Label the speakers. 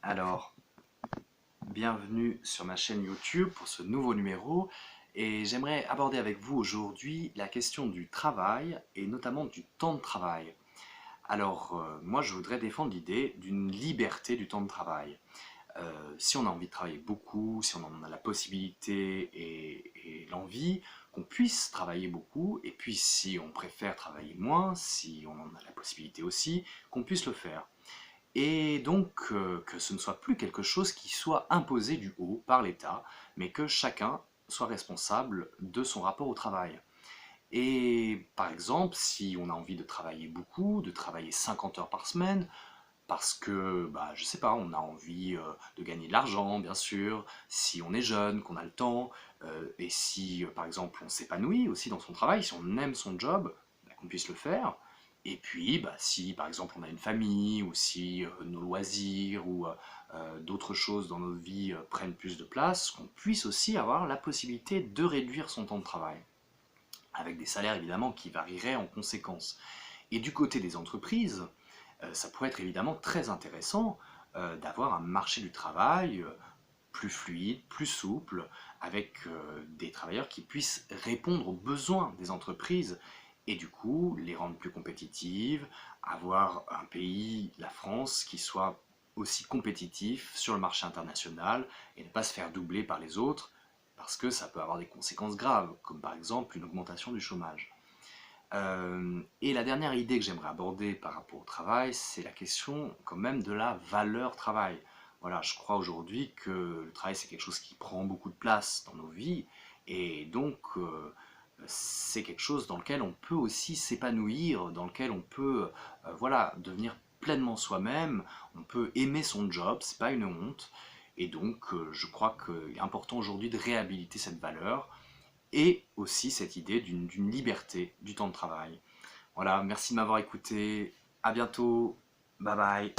Speaker 1: Alors, bienvenue sur ma chaîne YouTube pour ce nouveau numéro et j'aimerais aborder avec vous aujourd'hui la question du travail et notamment du temps de travail. Alors, moi je voudrais défendre l'idée d'une liberté du temps de travail. Si on a envie de travailler beaucoup, si on en a la possibilité et l'envie, qu'on puisse travailler beaucoup, et puis si on préfère travailler moins, si on en a la possibilité aussi, qu'on puisse le faire. Et donc que ce ne soit plus quelque chose qui soit imposé du haut par l'État, mais que chacun soit responsable de son rapport au travail. Et par exemple, si on a envie de travailler beaucoup, de travailler 50 heures par semaine, parce que, je sais pas, on a envie de gagner de l'argent, bien sûr, si on est jeune, qu'on a le temps, et si, par exemple, on s'épanouit aussi dans son travail, si on aime son job, qu'on puisse le faire. Et puis, si, par exemple, on a une famille, ou si nos loisirs, ou d'autres choses dans notre vie prennent plus de place, qu'on puisse aussi avoir la possibilité de réduire son temps de travail, avec des salaires évidemment qui varieraient en conséquence. Et du côté des entreprises, ça pourrait être évidemment très intéressant d'avoir un marché du travail plus fluide, plus souple, avec des travailleurs qui puissent répondre aux besoins des entreprises et du coup les rendre plus compétitives, avoir un pays, la France, qui soit aussi compétitif sur le marché international et ne pas se faire doubler par les autres parce que ça peut avoir des conséquences graves, comme par exemple une augmentation du chômage. Et la dernière idée que j'aimerais aborder par rapport au travail, c'est la question quand même de la valeur travail. Voilà, je crois aujourd'hui que le travail c'est quelque chose qui prend beaucoup de place dans nos vies et donc c'est quelque chose dans lequel on peut aussi s'épanouir, dans lequel on peut voilà, devenir pleinement soi-même, on peut aimer son job, c'est pas une honte et donc je crois qu'il est important aujourd'hui de réhabiliter cette valeur et aussi cette idée d'une liberté du temps de travail. Voilà, merci de m'avoir écouté, à bientôt, bye bye.